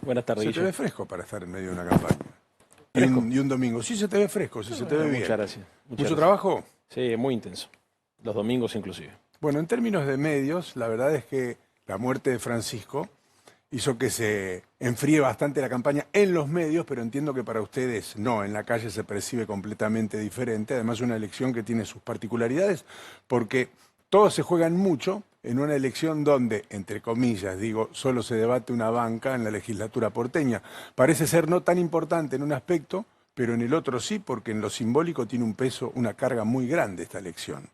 Buenas tardes, Se te Guille. ve fresco para estar en medio de una campaña. ¿Fresco? Y un domingo. Sí, se te ve fresco, sí, se te ve bien. Muchas gracias. ¿Mucho gracias. trabajo? Sí, muy intenso. Los domingos inclusive. Bueno, en términos de medios, la verdad es que la muerte de Francisco hizo que se enfríe bastante la campaña en los medios, pero entiendo que para ustedes no, en la calle se percibe completamente diferente. Además, una elección que tiene sus particularidades, porque todos se juegan mucho en una elección donde, entre comillas, digo, solo se debate una banca en la legislatura porteña. Parece ser no tan importante en un aspecto, pero en el otro sí, porque en lo simbólico tiene un peso, una carga muy grande esta elección.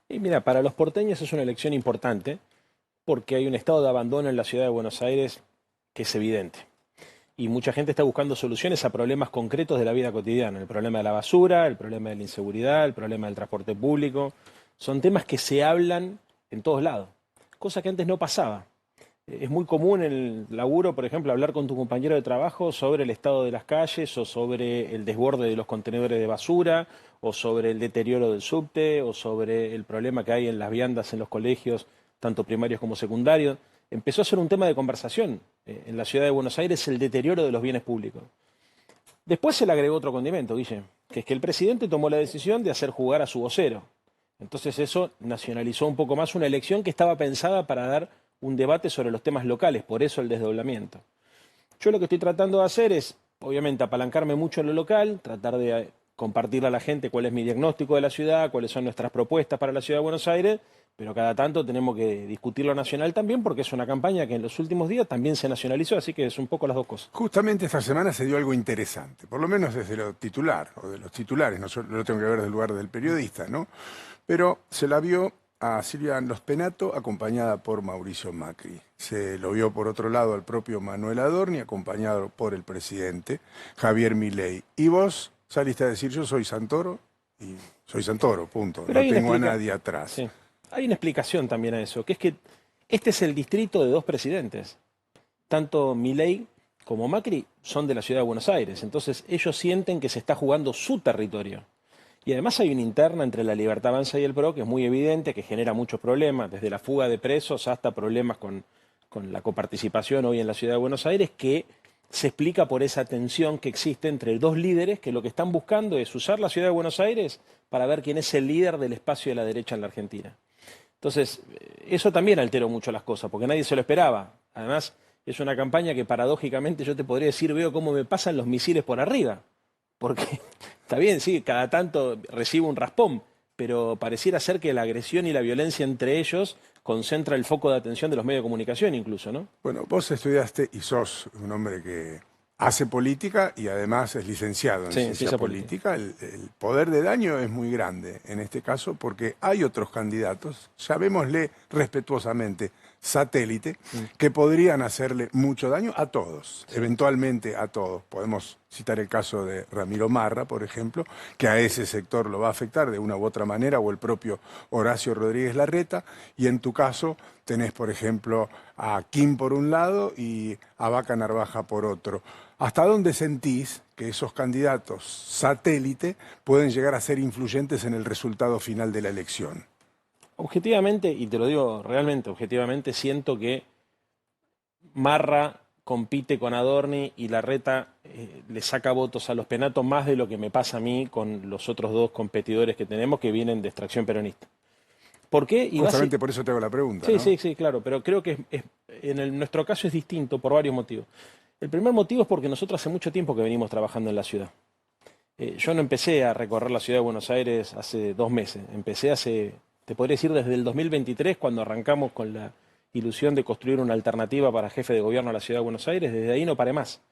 Y mira, para los porteños es una elección importante porque hay un estado de abandono en la ciudad de Buenos Aires que es evidente. Y mucha gente está buscando soluciones a problemas concretos de la vida cotidiana. El problema de la basura, el problema de la inseguridad, el problema del transporte público. Son temas que se hablan en todos lados, cosa que antes no pasaba. Es muy común en el laburo, por ejemplo, hablar con tu compañero de trabajo sobre el estado de las calles o sobre el desborde de los contenedores de basura o sobre el deterioro del subte o sobre el problema que hay en las viandas en los colegios, tanto primarios como secundarios. Empezó a ser un tema de conversación en la ciudad de Buenos Aires el deterioro de los bienes públicos. Después se le agregó otro condimento, Guille, que es que el presidente tomó la decisión de hacer jugar a su vocero. Entonces eso nacionalizó un poco más una elección que estaba pensada para dar un debate sobre los temas locales, por eso el desdoblamiento. Yo lo que estoy tratando de hacer es, obviamente, apalancarme mucho en lo local, tratar de compartirle a la gente cuál es mi diagnóstico de la ciudad, cuáles son nuestras propuestas para la ciudad de Buenos Aires, pero cada tanto tenemos que discutir lo nacional también, porque es una campaña que en los últimos días también se nacionalizó, así que es un poco las dos cosas. Justamente esta semana se dio algo interesante, por lo menos desde lo titular, o de los titulares, no lo tengo que ver del lugar del periodista, ¿no? Pero se la vio a Silvia Penato acompañada por Mauricio Macri. Se lo vio por otro lado al propio Manuel Adorni acompañado por el presidente Javier Milei. Y vos saliste a decir yo soy Santoro y soy Santoro, punto. Pero No tengo a nadie atrás. Sí. Hay una explicación también a eso, que es que este es el distrito de dos presidentes. Tanto Milei como Macri son de la ciudad de Buenos Aires, entonces ellos sienten que se está jugando su territorio. Y además hay una interna entre la Libertad Avanza y el PRO que es muy evidente, que genera muchos problemas, desde la fuga de presos hasta problemas con la coparticipación hoy en la ciudad de Buenos Aires, que se explica por esa tensión que existe entre dos líderes que lo que están buscando es usar la ciudad de Buenos Aires para ver quién es el líder del espacio de la derecha en la Argentina. Entonces, eso también alteró mucho las cosas, porque nadie se lo esperaba. Además, es una campaña que paradójicamente yo te podría decir, veo cómo me pasan los misiles por arriba. Porque está bien, sí, cada tanto recibo un raspón, pero pareciera ser que la agresión y la violencia entre ellos concentra el foco de atención de los medios de comunicación incluso, ¿no? Bueno, vos estudiaste y sos un hombre que hace política y además es licenciado en ciencia política. El poder de daño es muy grande en este caso porque hay otros candidatos, llamémosle respetuosamente satélite, que podrían hacerle mucho daño a todos, eventualmente a todos. Podemos citar el caso de Ramiro Marra, por ejemplo, que a ese sector lo va a afectar de una u otra manera, o el propio Horacio Rodríguez Larreta, y en tu caso tenés, por ejemplo, a Kim por un lado y a Vaca Narvaja por otro. ¿Hasta dónde sentís que esos candidatos satélite pueden llegar a ser influyentes en el resultado final de la elección? Objetivamente, y te lo digo realmente, objetivamente, siento que Marra compite con Adorni y Larreta le saca votos a los Penato más de lo que me pasa a mí con los otros dos competidores que tenemos que vienen de extracción peronista. ¿Por qué? Justamente por eso te hago la pregunta, sí, ¿no? sí, claro, pero creo que nuestro caso es distinto por varios motivos. El primer motivo es porque nosotros hace mucho tiempo que venimos trabajando en la ciudad. Yo no empecé a recorrer la ciudad de Buenos Aires hace 2 meses, empecé te podría decir desde el 2023, cuando arrancamos con la ilusión de construir una alternativa para jefe de gobierno a la ciudad de Buenos Aires, desde ahí no paré más.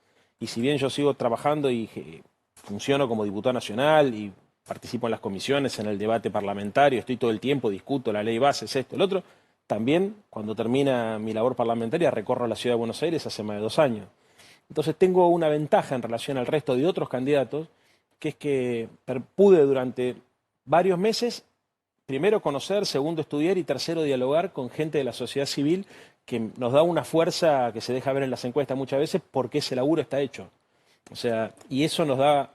Y si bien yo sigo trabajando y funciono como diputado nacional y participo en las comisiones, en el debate parlamentario, estoy todo el tiempo, discuto la ley bases, esto, el otro, también cuando termina mi labor parlamentaria recorro la ciudad de Buenos Aires hace más de 2 años. Entonces tengo una ventaja en relación al resto de otros candidatos, que es que pude durante varios meses primero conocer, segundo estudiar y tercero dialogar con gente de la sociedad civil que nos da una fuerza que se deja ver en las encuestas muchas veces porque ese laburo está hecho. O sea, y eso nos da,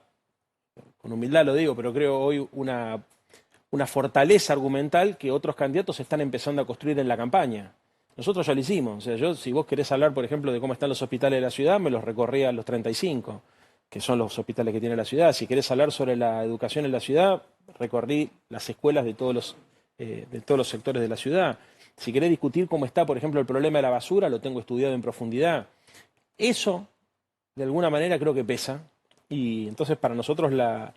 con humildad lo digo, pero creo hoy una fortaleza argumental que otros candidatos están empezando a construir en la campaña. Nosotros ya lo hicimos. O sea, yo, si vos querés hablar, por ejemplo, de cómo están los hospitales de la ciudad, me los recorrí a los 35, que son los hospitales que tiene la ciudad. Si querés hablar sobre la educación en la ciudad, recorrí las escuelas de todos los sectores de la ciudad. Si querés discutir cómo está, por ejemplo, el problema de la basura, lo tengo estudiado en profundidad. Eso, de alguna manera, creo que pesa. Y entonces para nosotros la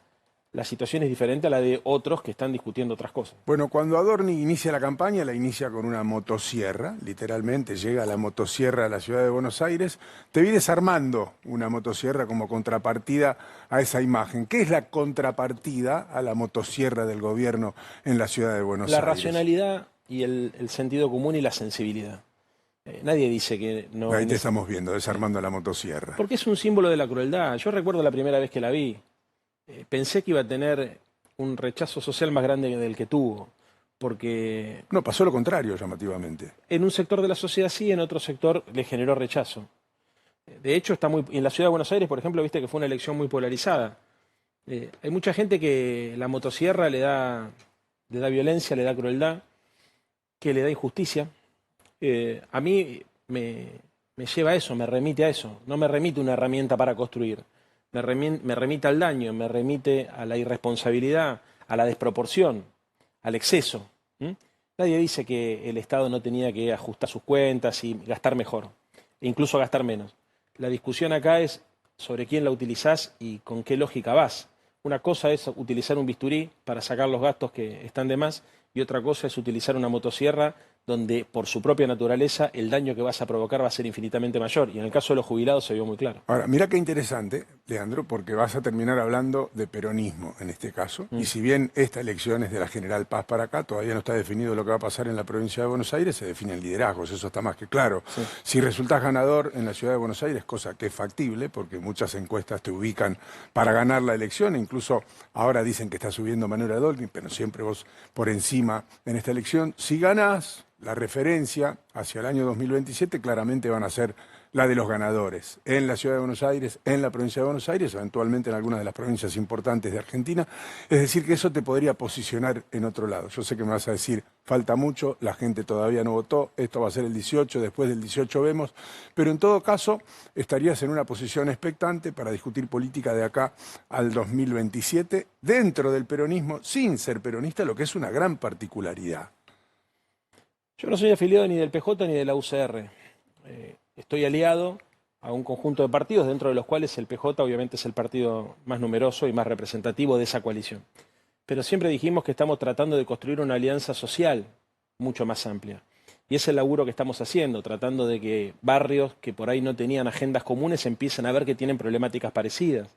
situación es diferente a la de otros que están discutiendo otras cosas. Bueno, cuando Adorni inicia la campaña, la inicia con una motosierra, literalmente llega la motosierra a la ciudad de Buenos Aires. Te vi desarmando una motosierra como contrapartida a esa imagen. ¿Qué es la contrapartida a la motosierra del gobierno en la ciudad de Buenos Aires? La racionalidad y el sentido común y la sensibilidad. Nadie dice que no... Ahí te estamos viendo, desarmando la motosierra. Porque es un símbolo de la crueldad. Yo recuerdo la primera vez que la vi. Pensé que iba a tener un rechazo social más grande del que tuvo. Porque... No, pasó lo contrario, llamativamente. En un sector de la sociedad sí, en otro sector le generó rechazo. De hecho, en la ciudad de Buenos Aires, por ejemplo, viste que fue una elección muy polarizada. Hay mucha gente que la motosierra le da violencia, le da crueldad, que le da injusticia. A mí me lleva a eso, me remite a eso. No me remite una herramienta para construir. Me remite al daño, me remite a la irresponsabilidad, a la desproporción, al exceso. Nadie dice que el Estado no tenía que ajustar sus cuentas y gastar mejor, e incluso gastar menos. La discusión acá es sobre quién la utilizás y con qué lógica vas. Una cosa es utilizar un bisturí para sacar los gastos que están de más y otra cosa es utilizar una motosierra donde por su propia naturaleza el daño que vas a provocar va a ser infinitamente mayor. Y en el caso de los jubilados se vio muy claro. Ahora, mira qué interesante, Leandro, porque vas a terminar hablando de peronismo en este caso. Y si bien esta elección es de la General Paz para acá, todavía no está definido lo que va a pasar en la provincia de Buenos Aires, se definen liderazgos, eso está más que claro. Sí. Si resultás ganador en la ciudad de Buenos Aires, cosa que es factible, porque muchas encuestas te ubican para ganar la elección, incluso ahora dicen que está subiendo Manuel Adolni, pero siempre vos por encima en esta elección. Si ganás, la referencia hacia el año 2027 claramente van a ser la de los ganadores en la ciudad de Buenos Aires, en la provincia de Buenos Aires, eventualmente en algunas de las provincias importantes de Argentina. Es decir, que eso te podría posicionar en otro lado. Yo sé que me vas a decir, falta mucho, la gente todavía no votó, esto va a ser el 18, después del 18 vemos, pero en todo caso estarías en una posición expectante para discutir política de acá al 2027, dentro del peronismo, sin ser peronista, lo que es una gran particularidad. Yo no soy afiliado ni del PJ ni de la UCR. Estoy aliado a un conjunto de partidos, dentro de los cuales el PJ obviamente es el partido más numeroso y más representativo de esa coalición. Pero siempre dijimos que estamos tratando de construir una alianza social mucho más amplia. Y es el laburo que estamos haciendo, tratando de que barrios que por ahí no tenían agendas comunes empiecen a ver que tienen problemáticas parecidas.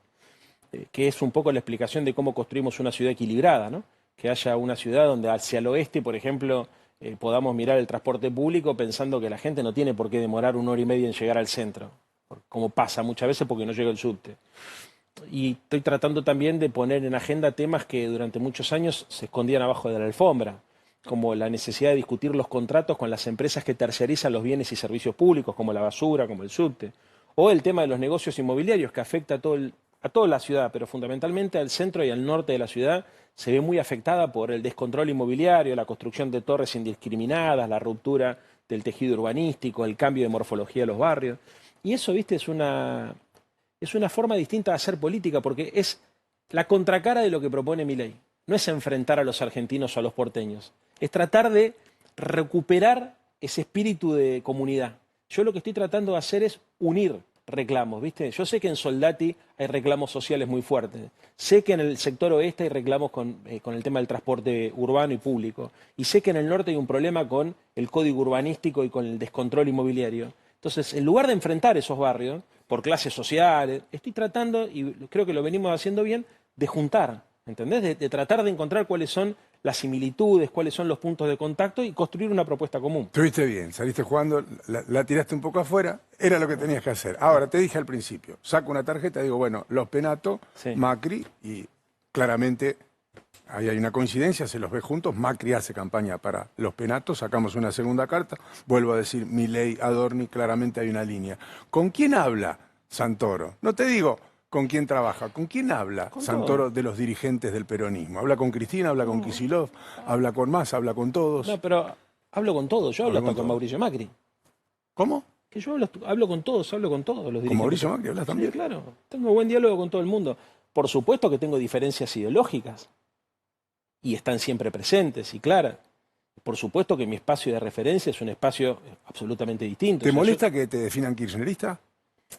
Que es un poco la explicación de cómo construimos una ciudad equilibrada, ¿no? Que haya una ciudad donde hacia el oeste, por ejemplo, podamos mirar el transporte público pensando que la gente no tiene por qué demorar 1 hora y media en llegar al centro, como pasa muchas veces porque no llega el subte. Y estoy tratando también de poner en agenda temas que durante muchos años se escondían abajo de la alfombra, como la necesidad de discutir los contratos con las empresas que terciarizan los bienes y servicios públicos, como la basura, como el subte, o el tema de los negocios inmobiliarios que afecta a toda la ciudad, pero fundamentalmente al centro y al norte de la ciudad, se ve muy afectada por el descontrol inmobiliario, la construcción de torres indiscriminadas, la ruptura del tejido urbanístico, el cambio de morfología de los barrios. Y eso, viste, es una forma distinta de hacer política, porque es la contracara de lo que propone Milei. No es enfrentar a los argentinos o a los porteños, es tratar de recuperar ese espíritu de comunidad. Yo lo que estoy tratando de hacer es unir reclamos, ¿viste? Yo sé que en Soldati hay reclamos sociales muy fuertes. Sé que en el sector oeste hay reclamos con el tema del transporte urbano y público. Y sé que en el norte hay un problema con el código urbanístico y con el descontrol inmobiliario. Entonces, en lugar de enfrentar esos barrios por clases sociales, estoy tratando, y creo que lo venimos haciendo bien, de juntar, ¿entendés? De tratar de encontrar cuáles son las similitudes, cuáles son los puntos de contacto y construir una propuesta común. Estuviste bien, saliste jugando, la tiraste un poco afuera, era lo que tenías que hacer. Ahora, te dije al principio, saco una tarjeta, digo, bueno, los Penato, sí. Macri, y claramente ahí hay una coincidencia, se los ve juntos, Macri hace campaña para los Penatos, sacamos una segunda carta, vuelvo a decir, Milei, Adorni, claramente hay una línea. ¿Con quién habla Santoro? No te digo con quién trabaja, ¿con quién habla Santoro de los dirigentes del peronismo? ¿Habla con Cristina, habla con Kicillof, habla con Massa, habla con todos? No, pero Hablo con todos, yo hablo hasta con Mauricio Macri. ¿Cómo? Que yo hablo con todos los dirigentes. ¿Con Mauricio Macri hablas también? Sí, claro. Tengo buen diálogo con todo el mundo. Por supuesto que tengo diferencias ideológicas. Y están siempre presentes y claras. Por supuesto que mi espacio de referencia es un espacio absolutamente distinto. ¿Te molesta que te definan kirchnerista?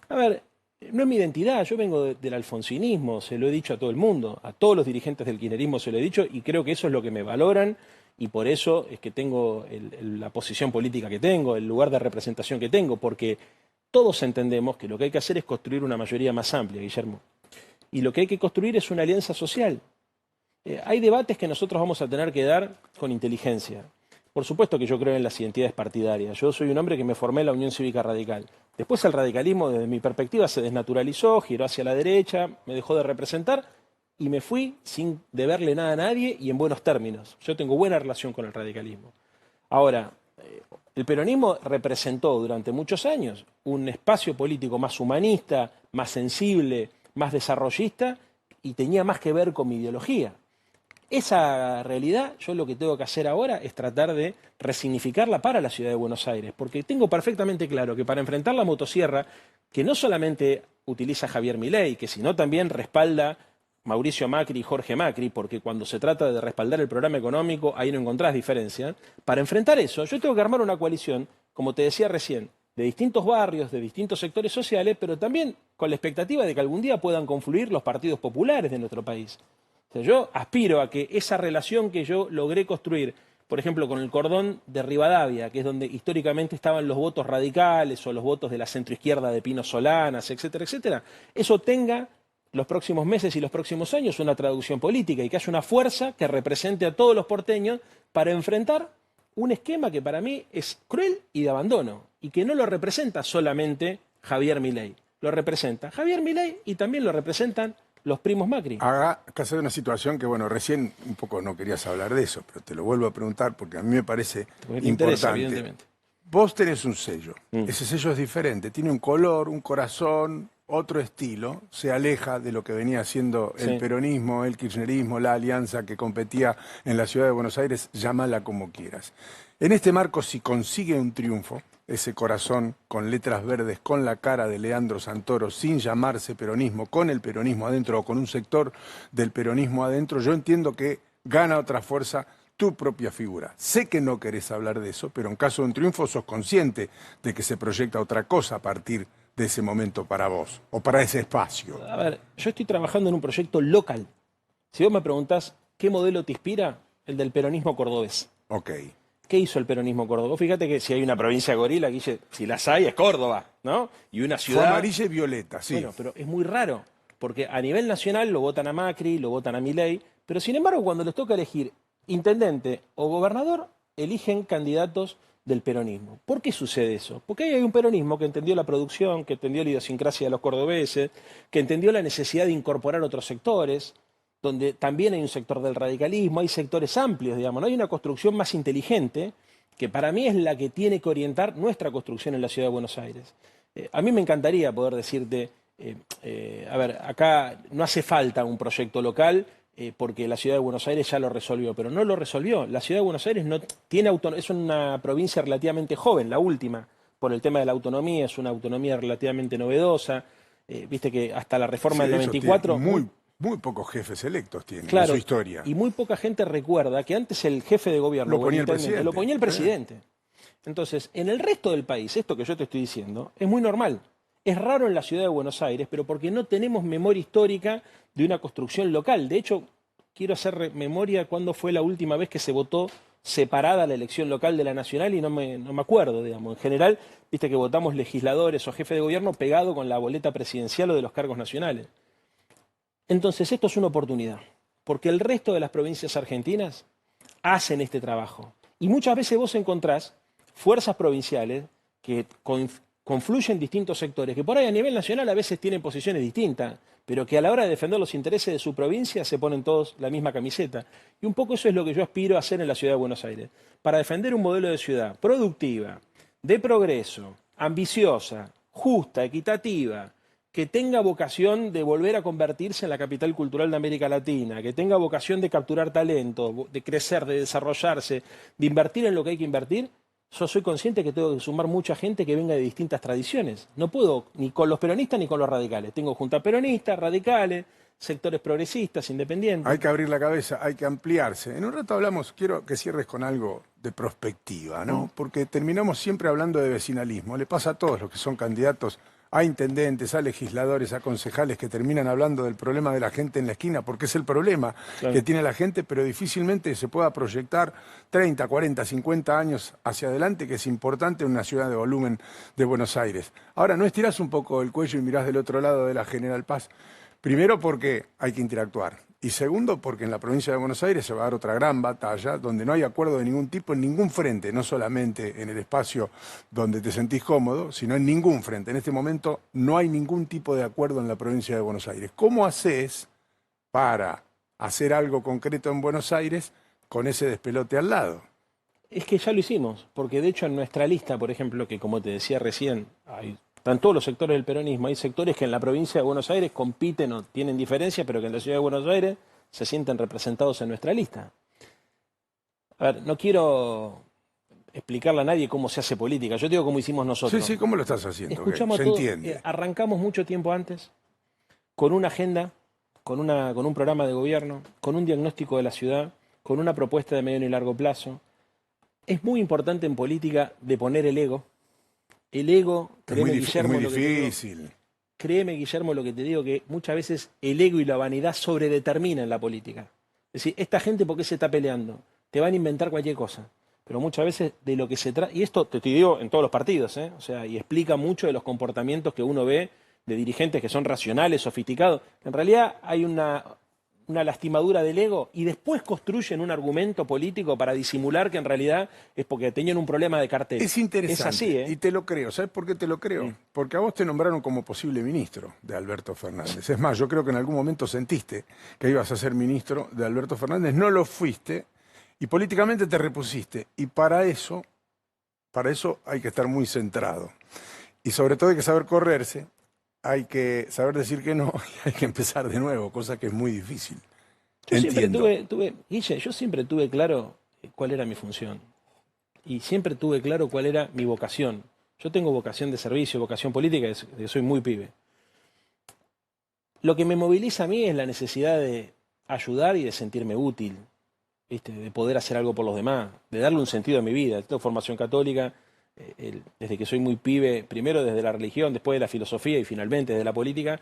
A ver, no es mi identidad, yo vengo del alfonsinismo, se lo he dicho a todo el mundo, a todos los dirigentes del kirchnerismo se lo he dicho y creo que eso es lo que me valoran y por eso es que tengo la posición política que tengo, el lugar de representación que tengo, porque todos entendemos que lo que hay que hacer es construir una mayoría más amplia, Guillermo. Y lo que hay que construir es una alianza social. Hay debates que nosotros vamos a tener que dar con inteligencia. Por supuesto que yo creo en las identidades partidarias. Yo soy un hombre que me formé en la Unión Cívica Radical. Después el radicalismo, desde mi perspectiva, se desnaturalizó, giró hacia la derecha, me dejó de representar y me fui sin deberle nada a nadie y en buenos términos. Yo tengo buena relación con el radicalismo. Ahora, el peronismo representó durante muchos años un espacio político más humanista, más sensible, más desarrollista y tenía más que ver con mi ideología. Esa realidad, yo lo que tengo que hacer ahora es tratar de resignificarla para la ciudad de Buenos Aires, porque tengo perfectamente claro que para enfrentar la motosierra, que no solamente utiliza Javier Milei, que sino también respalda Mauricio Macri y Jorge Macri, porque cuando se trata de respaldar el programa económico, ahí no encontrás diferencia. Para enfrentar eso, yo tengo que armar una coalición, como te decía recién, de distintos barrios, de distintos sectores sociales, pero también con la expectativa de que algún día puedan confluir los partidos populares de nuestro país. Yo aspiro a que esa relación que yo logré construir, por ejemplo, con el cordón de Rivadavia, que es donde históricamente estaban los votos radicales o los votos de la centroizquierda de Pino Solanas, etcétera, etcétera, eso tenga los próximos meses y los próximos años una traducción política y que haya una fuerza que represente a todos los porteños para enfrentar un esquema que para mí es cruel y de abandono y que no lo representa solamente Javier Milei, lo representa Javier Milei y también lo representan los primos Macri. Acá se da una situación que, bueno, recién un poco no querías hablar de eso, pero te lo vuelvo a preguntar porque a mí me parece importante. Vos tenés un sello, ese sello es diferente, tiene un color, un corazón, otro estilo, se aleja de lo que venía siendo el peronismo, el kirchnerismo, la alianza que competía en la ciudad de Buenos Aires, llámala como quieras. En este marco, si consigue un triunfo, ese corazón con letras verdes, con la cara de Leandro Santoro, sin llamarse peronismo, con el peronismo adentro o con un sector del peronismo adentro, yo entiendo que gana otra fuerza tu propia figura. Sé que no querés hablar de eso, pero en caso de un triunfo sos consciente de que se proyecta otra cosa a partir de ese momento para vos, o para ese espacio. A ver, yo estoy trabajando en un proyecto local. Si vos me preguntás qué modelo te inspira, el del peronismo cordobés. Ok. ¿Qué hizo el peronismo cordobés? Fíjate que si hay una provincia gorila, Guille, si las hay, es Córdoba, ¿no? Y una ciudad... Fue amarilla y violeta, sí. Bueno, pero es muy raro, porque a nivel nacional lo votan a Macri, lo votan a Milei, pero sin embargo cuando les toca elegir intendente o gobernador, eligen candidatos del peronismo. ¿Por qué sucede eso? Porque hay un peronismo que entendió la producción, que entendió la idiosincrasia de los cordobeses, que entendió la necesidad de incorporar otros sectores, donde también hay un sector del radicalismo, hay sectores amplios, digamos, ¿no? Hay una construcción más inteligente que para mí es la que tiene que orientar nuestra construcción en la ciudad de Buenos Aires. A mí me encantaría poder decirte, a ver, acá no hace falta un proyecto local porque la ciudad de Buenos Aires ya lo resolvió, pero no lo resolvió. La ciudad de Buenos Aires no tiene es una provincia relativamente joven, la última, por el tema de la autonomía, es una autonomía relativamente novedosa. Viste que hasta la reforma del 94... Muy pocos jefes electos tienen claro, en su historia. Y muy poca gente recuerda que antes el jefe de gobierno lo ponía el presidente. Entonces, en el resto del país, esto que yo te estoy diciendo, es muy normal. Es raro en la ciudad de Buenos Aires, pero porque no tenemos memoria histórica de una construcción local. De hecho, quiero hacer memoria cuándo fue la última vez que se votó separada la elección local de la nacional y no me acuerdo, digamos. En general, viste que votamos legisladores o jefes de gobierno pegado con la boleta presidencial o de los cargos nacionales. Entonces, esto es una oportunidad, porque el resto de las provincias argentinas hacen este trabajo. Y muchas veces vos encontrás fuerzas provinciales que confluyen distintos sectores, que por ahí a nivel nacional a veces tienen posiciones distintas, pero que a la hora de defender los intereses de su provincia se ponen todos la misma camiseta. Y un poco eso es lo que yo aspiro a hacer en la ciudad de Buenos Aires, para defender un modelo de ciudad productiva, de progreso, ambiciosa, justa, equitativa, que tenga vocación de volver a convertirse en la capital cultural de América Latina, que tenga vocación de capturar talento, de crecer, de desarrollarse, de invertir en lo que hay que invertir, yo soy consciente que tengo que sumar mucha gente que venga de distintas tradiciones. No puedo ni con los peronistas ni con los radicales. Tengo junta peronistas, radicales, sectores progresistas, independientes. Hay que abrir la cabeza, hay que ampliarse. En un rato hablamos, quiero que cierres con algo de prospectiva, ¿no? Porque terminamos siempre hablando de vecinalismo. Le pasa a todos los que son candidatos, a intendentes, a legisladores, a concejales que terminan hablando del problema de la gente en la esquina, porque es el problema que tiene la gente, pero difícilmente se pueda proyectar 30, 40, 50 años hacia adelante, que es importante en una ciudad de volumen de Buenos Aires. Ahora, ¿no estirás un poco el cuello y mirás del otro lado de la General Paz? Primero porque hay que interactuar. Y segundo, porque en la provincia de Buenos Aires se va a dar otra gran batalla donde no hay acuerdo de ningún tipo en ningún frente, no solamente en el espacio donde te sentís cómodo, sino en ningún frente. En este momento no hay ningún tipo de acuerdo en la provincia de Buenos Aires. ¿Cómo haces para hacer algo concreto en Buenos Aires con ese despelote al lado? Es que ya lo hicimos, porque de hecho en nuestra lista, por ejemplo, que como te decía recién, están todos los sectores del peronismo. Hay sectores que en la provincia de Buenos Aires compiten o tienen diferencias, pero que en la ciudad de Buenos Aires se sienten representados en nuestra lista. A ver, no quiero explicarle a nadie cómo se hace política. Yo digo cómo hicimos nosotros. Sí, ¿cómo lo estás haciendo? Escuchamos se todo, entiende. Arrancamos mucho tiempo antes, con una agenda, con un programa de gobierno, con un diagnóstico de la ciudad, con una propuesta de mediano y largo plazo. Es muy importante en política de poner el ego. El ego, créeme, Guillermo, es muy difícil. Créeme, Guillermo, lo que te digo, que muchas veces el ego y la vanidad sobredeterminan la política. Es decir, esta gente, ¿por qué se está peleando? Te van a inventar cualquier cosa. Pero muchas veces de lo que se trata, y esto te digo en todos los partidos, o sea, y explica mucho de los comportamientos que uno ve de dirigentes que son racionales, sofisticados. En realidad hay una lastimadura del ego y después construyen un argumento político para disimular que en realidad es porque tenían un problema de cartel. Es interesante, es así, y te lo creo. ¿Sabes por qué te lo creo? Sí. Porque a vos te nombraron como posible ministro de Alberto Fernández. Es más, yo creo que en algún momento sentiste que ibas a ser ministro de Alberto Fernández, no lo fuiste y políticamente te repusiste. Y para eso hay que estar muy centrado. Y sobre todo hay que saber correrse. Hay que saber decir que no y hay que empezar de nuevo, cosa que es muy difícil. Yo siempre tuve claro cuál era mi función. Y siempre tuve claro cuál era mi vocación. Yo tengo vocación de servicio, vocación política, soy muy pibe. Lo que me moviliza a mí es la necesidad de ayudar y de sentirme útil, ¿viste? De poder hacer algo por los demás, de darle un sentido a mi vida. Tengo formación católica. Desde que soy muy pibe, primero desde la religión, después de la filosofía y finalmente desde la política,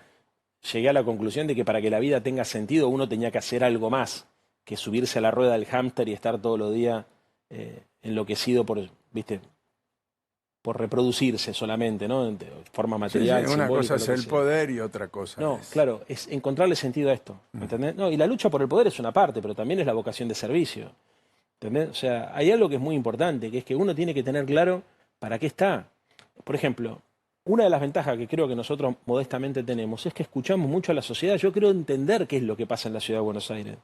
llegué a la conclusión de que para que la vida tenga sentido uno tenía que hacer algo más que subirse a la rueda del hámster y estar todos los días enloquecido por reproducirse solamente, ¿no? De forma material. Sí, una cosa es el poder y otra cosa es... claro, es encontrarle sentido a esto, ¿entendés? No, y la lucha por el poder es una parte, pero también es la vocación de servicio, ¿entendés? O sea, hay algo que es muy importante, que es que uno tiene que tener claro ¿para qué está? Por ejemplo, una de las ventajas que creo que nosotros modestamente tenemos es que escuchamos mucho a la sociedad. Yo creo entender qué es lo que pasa en la ciudad de Buenos Aires.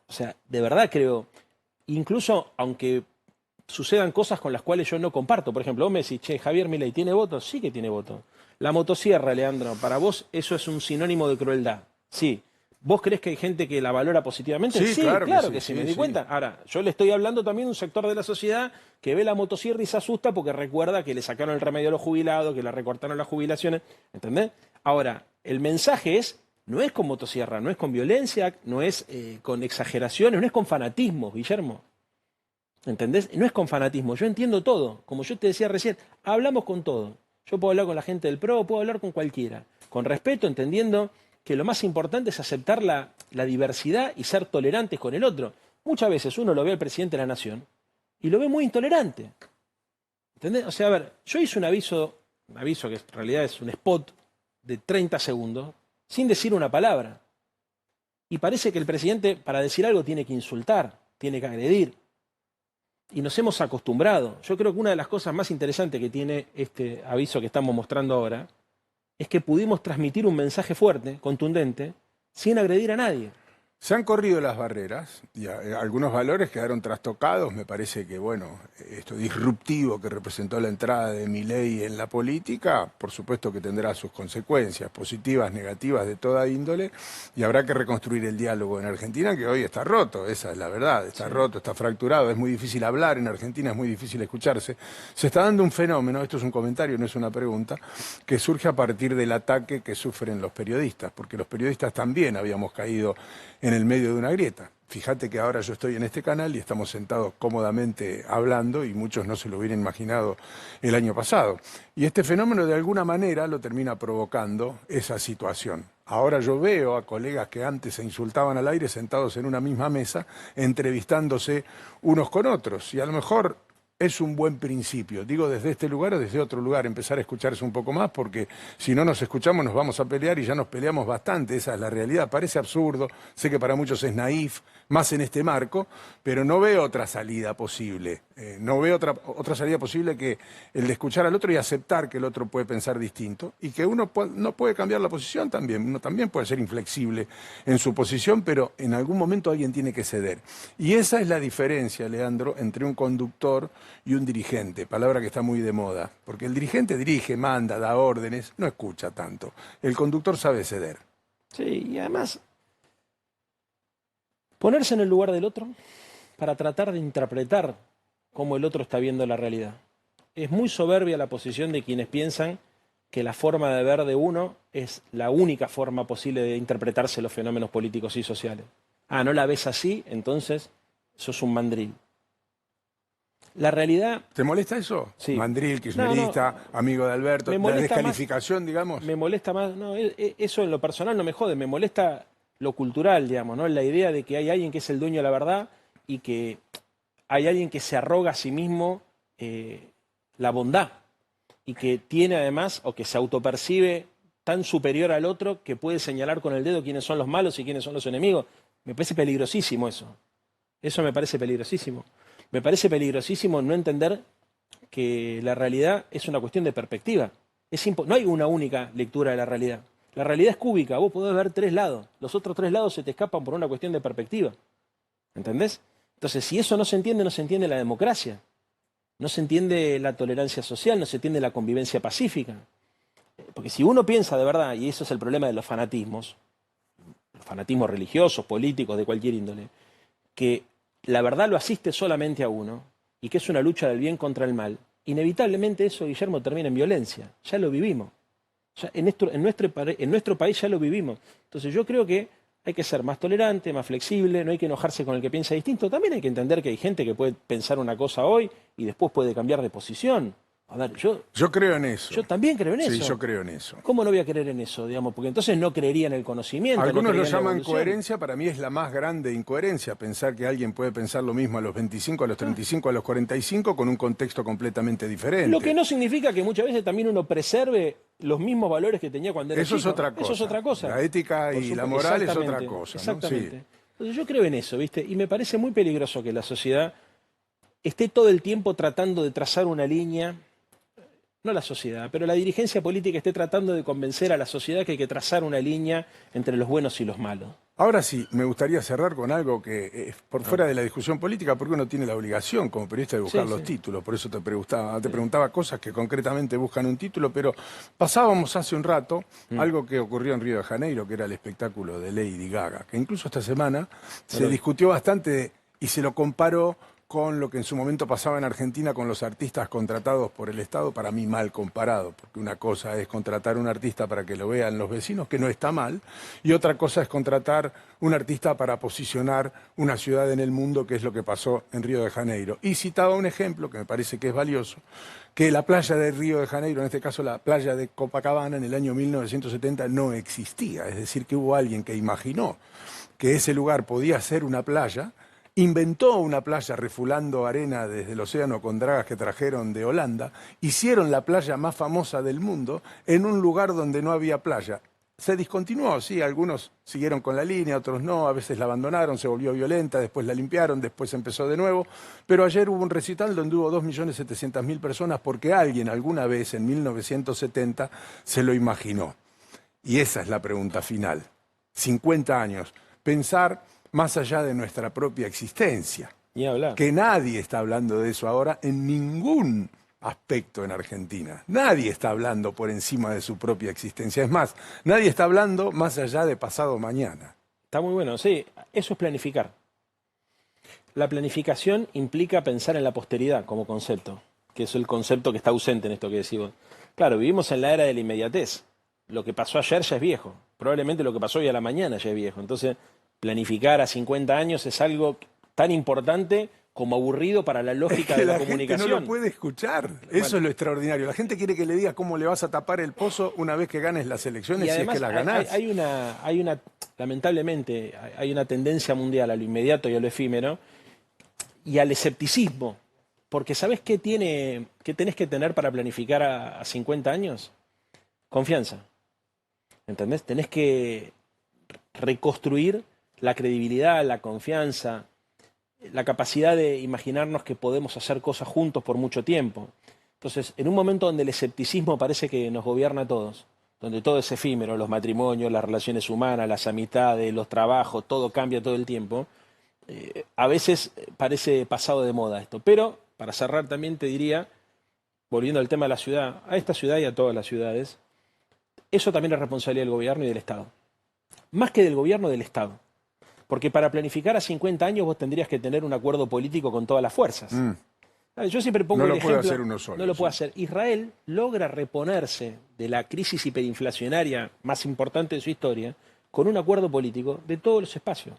O sea, de verdad creo, incluso aunque sucedan cosas con las cuales yo no comparto. Por ejemplo, vos me decís, che, Javier Milei, ¿tiene votos? Sí que tiene votos. La motosierra, Leandro, para vos eso es un sinónimo de crueldad. Sí. ¿Vos creés que hay gente que la valora positivamente? Sí, claro que sí, me di cuenta. Ahora, yo le estoy hablando también de un sector de la sociedad que ve la motosierra y se asusta porque recuerda que le sacaron el remedio a los jubilados, que le recortaron las jubilaciones, ¿entendés? Ahora, el mensaje no es con motosierra, no es con violencia, no es con exageraciones, no es con fanatismo, Guillermo. ¿Entendés? No es con fanatismo, yo entiendo todo. Como yo te decía recién, hablamos con todo. Yo puedo hablar con la gente del PRO, puedo hablar con cualquiera. Con respeto, entendiendo que lo más importante es aceptar la diversidad y ser tolerantes con el otro. Muchas veces uno lo ve al presidente de la Nación y lo ve muy intolerante. ¿Entendés? O sea, a ver, yo hice un aviso que en realidad es un spot de 30 segundos, sin decir una palabra. Y parece que el presidente, para decir algo, tiene que insultar, tiene que agredir. Y nos hemos acostumbrado. Yo creo que una de las cosas más interesantes que tiene este aviso que estamos mostrando ahora es que pudimos transmitir un mensaje fuerte, contundente, sin agredir a nadie. Se han corrido las barreras y algunos valores quedaron trastocados. Me parece que, bueno, esto disruptivo que representó la entrada de Milei en la política, por supuesto que tendrá sus consecuencias, positivas, negativas, de toda índole, y habrá que reconstruir el diálogo en Argentina, que hoy está roto, esa es la verdad, está roto, está fracturado, es muy difícil hablar en Argentina, es muy difícil escucharse. Se está dando un fenómeno, esto es un comentario, no es una pregunta, que surge a partir del ataque que sufren los periodistas, porque los periodistas también habíamos caído en el medio de una grieta. Fíjate que ahora yo estoy en este canal y estamos sentados cómodamente hablando y muchos no se lo hubieran imaginado el año pasado. Y este fenómeno de alguna manera lo termina provocando esa situación. Ahora yo veo a colegas que antes se insultaban al aire sentados en una misma mesa, entrevistándose unos con otros. Y a lo mejor es un buen principio, digo desde este lugar o desde otro lugar, empezar a escucharse un poco más, porque si no nos escuchamos nos vamos a pelear y ya nos peleamos bastante, esa es la realidad. Parece absurdo, sé que para muchos es naif, más en este marco, pero no veo otra salida posible. No veo otra salida posible que el de escuchar al otro y aceptar que el otro puede pensar distinto y que uno no puede cambiar la posición también. Uno también puede ser inflexible en su posición, pero en algún momento alguien tiene que ceder. Y esa es la diferencia, Leandro, entre un conductor y un dirigente, palabra que está muy de moda. Porque el dirigente dirige, manda, da órdenes, no escucha tanto. El conductor sabe ceder. Sí, y además ponerse en el lugar del otro para tratar de interpretar cómo el otro está viendo la realidad. Es muy soberbia la posición de quienes piensan que la forma de ver de uno es la única forma posible de interpretarse los fenómenos políticos y sociales. Ah, ¿no la ves así? Entonces sos un mandril. La realidad... ¿Te molesta eso? Sí. Mandril, kirchnerista, amigo de Alberto, la descalificación, más, digamos. Me molesta más, no, eso en lo personal no me jode, me molesta lo cultural, digamos, ¿no? La idea de que hay alguien que es el dueño de la verdad y que hay alguien que se arroga a sí mismo la bondad y que tiene además, o que se autopercibe tan superior al otro que puede señalar con el dedo quiénes son los malos y quiénes son los enemigos. Me parece peligrosísimo eso. Eso me parece peligrosísimo. Me parece peligrosísimo no entender que la realidad es una cuestión de perspectiva. No hay una única lectura de la realidad. La realidad es cúbica, vos podés ver 3 lados. Los otros 3 lados se te escapan por una cuestión de perspectiva. ¿Entendés? Entonces, si eso no se entiende la democracia. No se entiende la tolerancia social, no se entiende la convivencia pacífica. Porque si uno piensa de verdad, y eso es el problema de los fanatismos religiosos, políticos, de cualquier índole, que la verdad lo asiste solamente a uno y que es una lucha del bien contra el mal, inevitablemente eso, Guillermo, termina en violencia. Ya lo vivimos. Ya en nuestro país ya lo vivimos. Entonces yo creo que hay que ser más tolerante, más flexible, no hay que enojarse con el que piensa distinto. También hay que entender que hay gente que puede pensar una cosa hoy y después puede cambiar de posición. A ver, yo creo en eso. Yo también creo en eso. Sí, yo creo en eso. ¿Cómo no voy a creer en eso? Digamos, porque entonces no creería en el conocimiento. Algunos lo llaman coherencia, para mí es la más grande incoherencia, pensar que alguien puede pensar lo mismo a los 25, a los 35, a los 45 con un contexto completamente diferente. Lo que no significa que muchas veces también uno preserve los mismos valores que tenía cuando era chico. Es otra cosa. Eso es otra cosa. La ética y la moral es otra cosa, ¿no? Exactamente. Sí. Entonces yo creo en eso, ¿viste? Y me parece muy peligroso que la sociedad esté todo el tiempo tratando de trazar una línea. No la sociedad, pero la dirigencia política esté tratando de convencer a la sociedad que hay que trazar una línea entre los buenos y los malos. Ahora sí, me gustaría cerrar con algo que es por fuera de la discusión política, porque uno tiene la obligación como periodista de buscar los títulos, por eso te preguntaba cosas que concretamente buscan un título, pero pasábamos hace un rato algo que ocurrió en Río de Janeiro, que era el espectáculo de Lady Gaga, que incluso esta semana se discutió bastante y se lo comparó con lo que en su momento pasaba en Argentina con los artistas contratados por el Estado, para mí mal comparado, porque una cosa es contratar a un artista para que lo vean los vecinos, que no está mal, y otra cosa es contratar un artista para posicionar una ciudad en el mundo, que es lo que pasó en Río de Janeiro. Y citaba un ejemplo que me parece que es valioso, que la playa de Río de Janeiro, en este caso la playa de Copacabana, en el año 1970 no existía, es decir, que hubo alguien que imaginó que ese lugar podía ser una playa, inventó una playa refulando arena desde el océano con dragas que trajeron de Holanda, hicieron la playa más famosa del mundo en un lugar donde no había playa. Se discontinuó, sí, algunos siguieron con la línea, otros no, a veces la abandonaron, se volvió violenta, después la limpiaron, después empezó de nuevo, pero ayer hubo un recital donde hubo 2.700.000 personas porque alguien alguna vez en 1970 se lo imaginó. Y esa es la pregunta final. 50 años. pensar más allá de nuestra propia existencia. Ni hablar. Que nadie está hablando de eso ahora en ningún aspecto en Argentina. Nadie está hablando por encima de su propia existencia. Es más, nadie está hablando más allá de pasado mañana. Está muy bueno, sí. Eso es planificar. La planificación implica pensar en la posteridad como concepto, que es el concepto que está ausente en esto que decimos. Claro, vivimos en la era de la inmediatez. Lo que pasó ayer ya es viejo. Probablemente lo que pasó hoy a la mañana ya es viejo. Entonces, planificar a 50 años es algo tan importante como aburrido para la lógica de la comunicación. Gente no lo puede escuchar. Eso es lo extraordinario. La gente quiere que le digas cómo le vas a tapar el pozo una vez que ganes las elecciones, y además, si es que las ganás. Lamentablemente, hay una tendencia mundial a lo inmediato y a lo efímero y al escepticismo. Porque ¿sabés qué tenés que tener para planificar a 50 años? Confianza. ¿Entendés? Tenés que reconstruir la credibilidad, la confianza, la capacidad de imaginarnos que podemos hacer cosas juntos por mucho tiempo. Entonces, en un momento donde el escepticismo parece que nos gobierna a todos, donde todo es efímero, los matrimonios, las relaciones humanas, las amistades, los trabajos, todo cambia todo el tiempo, a veces parece pasado de moda esto. Pero, para cerrar también te diría, volviendo al tema de la ciudad, a esta ciudad y a todas las ciudades, eso también es responsabilidad del gobierno y del Estado. Más que del gobierno, del Estado. Porque para planificar a 50 años vos tendrías que tener un acuerdo político con todas las fuerzas. Yo siempre pongo el ejemplo. No lo puede hacer uno solo. No lo puede hacer. Israel logra reponerse de la crisis hiperinflacionaria más importante de su historia con un acuerdo político de todos los espacios.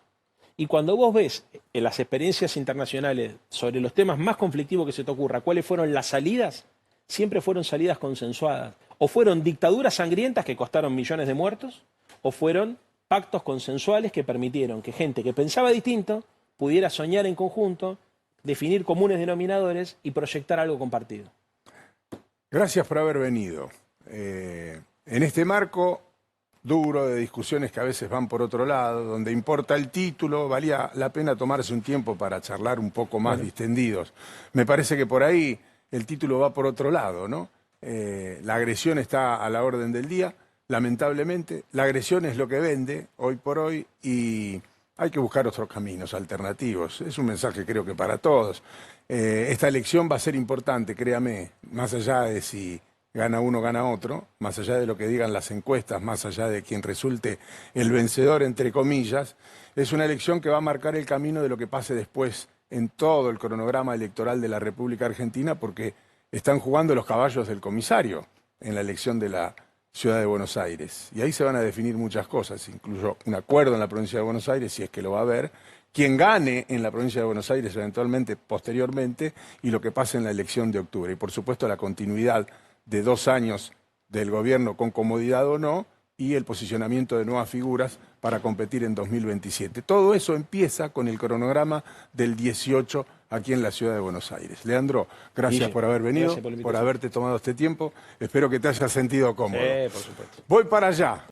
Y cuando vos ves en las experiencias internacionales sobre los temas más conflictivos que se te ocurra, cuáles fueron las salidas, siempre fueron salidas consensuadas. O fueron dictaduras sangrientas que costaron millones de muertos, o fueron pactos consensuales que permitieron que gente que pensaba distinto pudiera soñar en conjunto, definir comunes denominadores y proyectar algo compartido. Gracias por haber venido. En este marco duro de discusiones que a veces van por otro lado, donde importa el título, valía la pena tomarse un tiempo para charlar un poco más distendidos. Me parece que por ahí el título va por otro lado, ¿no? La agresión está a la orden del día. Lamentablemente, la agresión es lo que vende hoy por hoy y hay que buscar otros caminos alternativos. Es un mensaje creo que para todos. Esta elección va a ser importante, créame, más allá de si gana uno, gana otro, más allá de lo que digan las encuestas, más allá de quien resulte el vencedor, entre comillas, es una elección que va a marcar el camino de lo que pase después en todo el cronograma electoral de la República Argentina, porque están jugando los caballos del comisario en la elección de la Ciudad de Buenos Aires. Y ahí se van a definir muchas cosas, incluso un acuerdo en la provincia de Buenos Aires, si es que lo va a haber, quien gane en la provincia de Buenos Aires eventualmente, posteriormente, y lo que pase en la elección de octubre. Y por supuesto la continuidad de 2 años del gobierno con comodidad o no, y el posicionamiento de nuevas figuras para competir en 2027. Todo eso empieza con el cronograma del 18 aquí en la ciudad de Buenos Aires. Leandro, gracias por haber venido, por haberte tomado este tiempo. Espero que te hayas sentido cómodo. Por supuesto. Voy para allá.